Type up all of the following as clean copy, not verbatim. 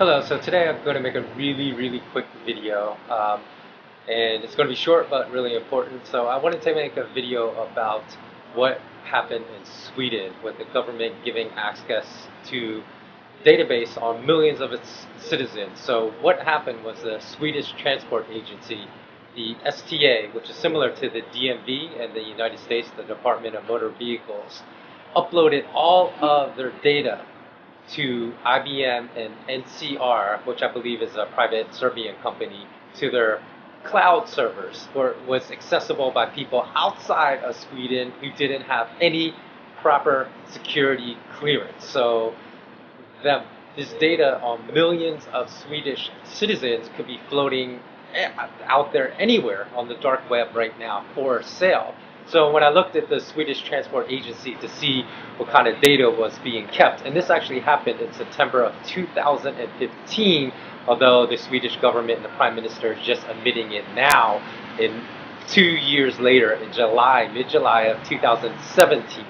Hello, so today I'm going to make a really quick video, and it's going to be short but really important. So I wanted to make a video about what happened in Sweden with the government giving access to database on millions of its citizens. So what happened was the Swedish Transport Agency, the STA, which is similar to the DMV in the United States, the Department of Motor Vehicles, uploaded all of their data to IBM and NCR, which I believe is a private Serbian company, to their cloud servers, where it was accessible by people outside of Sweden who didn't have any proper security clearance. So this data on millions of Swedish citizens could be floating out there anywhere on the dark web right now for sale. So when I looked at the Swedish Transport Agency to see what kind of data was being kept, and this actually happened in September of 2015, although the Swedish government and the Prime Minister is just admitting it now, in 2 years later, in mid-July of 2017.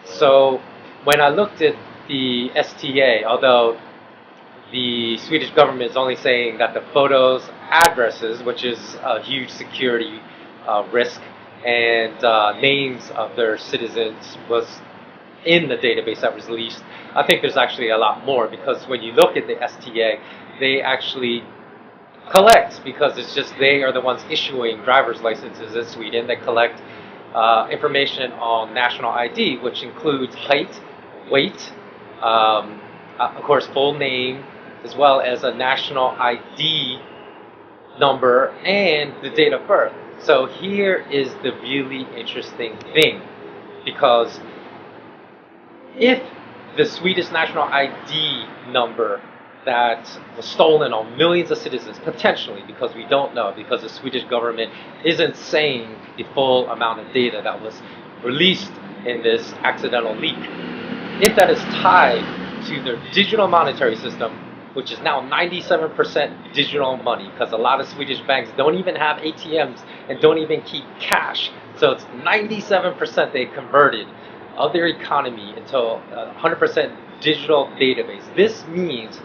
So when I looked at the STA, although the Swedish government is only saying that the photos, addresses, which is a huge security risk, and names of their citizens was in the database that was released. I think there's actually a lot more, because when you look at the STA, they actually collect, because it's just they are the ones issuing driver's licenses in Sweden. They collect information on national ID, which includes height, weight, of course full name, as well as a national ID number and the date of birth. So here is the really interesting thing, because if the Swedish national ID number that was stolen on millions of citizens, potentially, because we don't know, because the Swedish government isn't saying the full amount of data that was released in this accidental leak, if that is tied to their digital monetary system, which is now 97% digital money, because a lot of Swedish banks don't even have ATMs and don't even keep cash. So it's 97% they converted of their economy into a 100% digital database. This means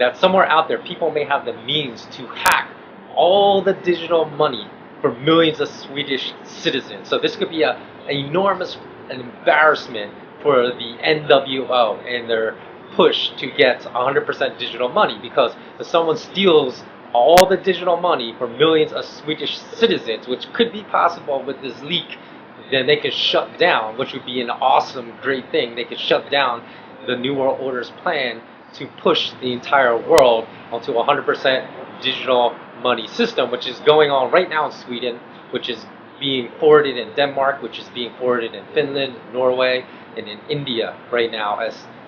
that somewhere out there, people may have the means to hack all the digital money for millions of Swedish citizens. So this could be an enormous embarrassment for the NWO and their push to get 100% digital money, because if someone steals all the digital money for millions of Swedish citizens, which could be possible with this leak, then they could shut down, which would be an awesome, great thing. They could shut down the New World Order's plan to push the entire world onto a 100% digital money system, which is going on right now in Sweden, which is being forwarded in Denmark, which is being forwarded in Finland, Norway, and in India right now.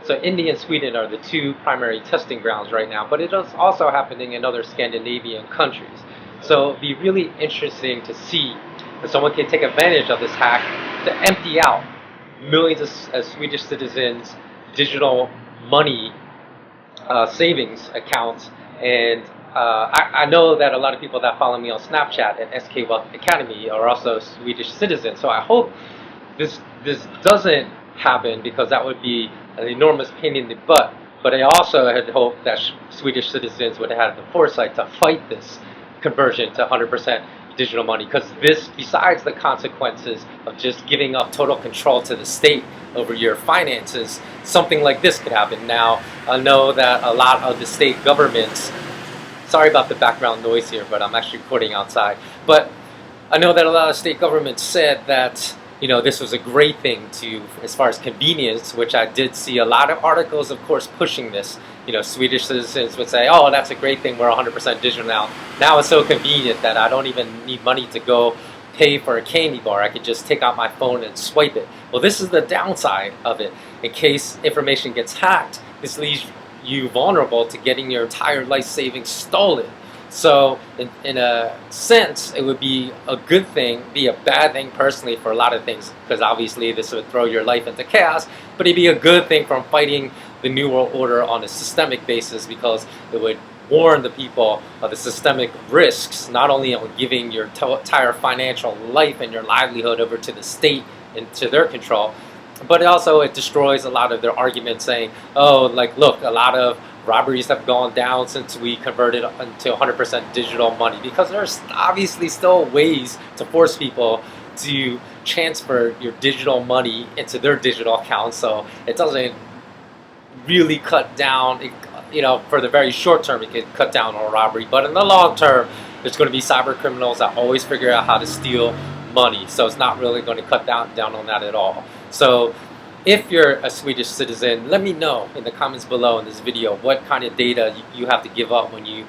So India and Sweden are the two primary testing grounds right now, but it is also happening in other Scandinavian countries. So it'd be really interesting to see if someone can take advantage of this hack to empty out millions of Swedish citizens' digital money savings accounts. And I know that a lot of people that follow me on Snapchat at SKWealthAcademy are also Swedish citizens. So I hope this doesn't happen, because that would be an enormous pain in the butt. But I also had hoped that Swedish citizens would have had the foresight to fight this conversion to 100% digital money, because this, besides the consequences of just giving up total control to the state over your finances, something like this could happen. Now, I know that a lot of the state governments, sorry about the background noise here, but I'm actually recording outside, but I know that a lot of state governments said that, you know, this was a great thing to, as far as convenience, which I did see a lot of articles, of course, pushing this. You know, Swedish citizens would say, oh, that's a great thing, we're 100% digital now. Now it's so convenient that I don't even need money to go pay for a candy bar. I could just take out my phone and swipe it. Well, this is the downside of it. In case information gets hacked, this leaves you vulnerable to getting your entire life savings stolen. So in a sense, it would be a good thing, be a bad thing personally for a lot of things, because obviously this would throw your life into chaos, but it'd be a good thing from fighting the New World Order on a systemic basis, because it would warn the people of the systemic risks, not only on giving your entire financial life and your livelihood over to the state and to their control, but also it destroys a lot of their arguments saying, oh, like, look, a lot of robberies have gone down since we converted into 100% digital money, because there's obviously still ways to force people to transfer your digital money into their digital account. So it doesn't really cut down, for the very short term it can cut down on robbery, but in the long term there's going to be cyber criminals that always figure out how to steal money. So it's not really going to cut down on that at all. So if you're a Swedish citizen, let me know in the comments below in this video what kind of data you have to give up when you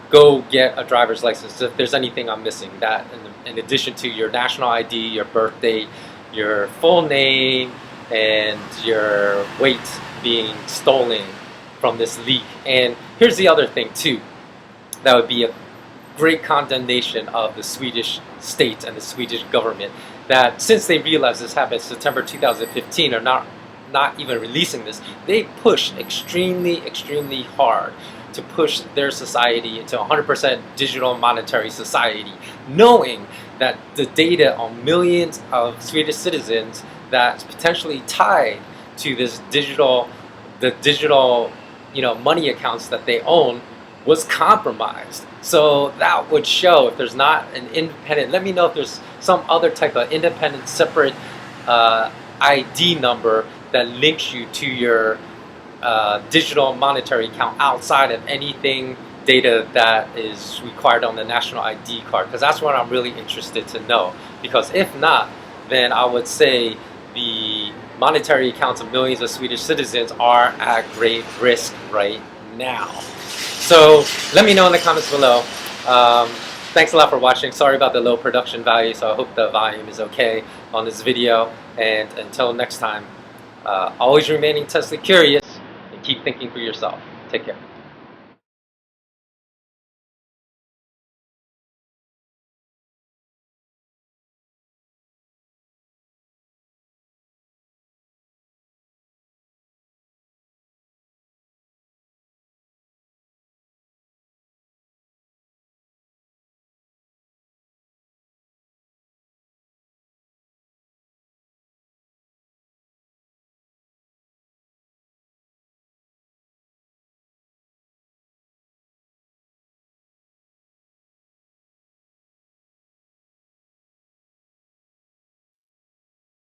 go get a driver's license. If there's anything I'm missing, that in addition to your national ID, your birth date, your full name, and your weight being stolen from this leak. And here's the other thing too, that would be a great condemnation of the Swedish state and the Swedish government, that since they realized this happened September 2015, are not even releasing this. They pushed extremely hard to push their society into 100% digital monetary society, knowing that the data on millions of Swedish citizens that's potentially tied to the digital money accounts that they own was compromised. So that would show, if there's not an independent, let me know if there's some other type of independent separate ID number that links you to your digital monetary account outside of anything data that is required on the national ID card, because that's what I'm really interested to know. Because if not, then I would say the monetary accounts of millions of Swedish citizens are at great risk right now. So let me know in the comments below. Thanks a lot for watching. Sorry about the low production value, so I hope the volume is okay on this video. And until next time, always remain intensely curious and keep thinking for yourself. Take care.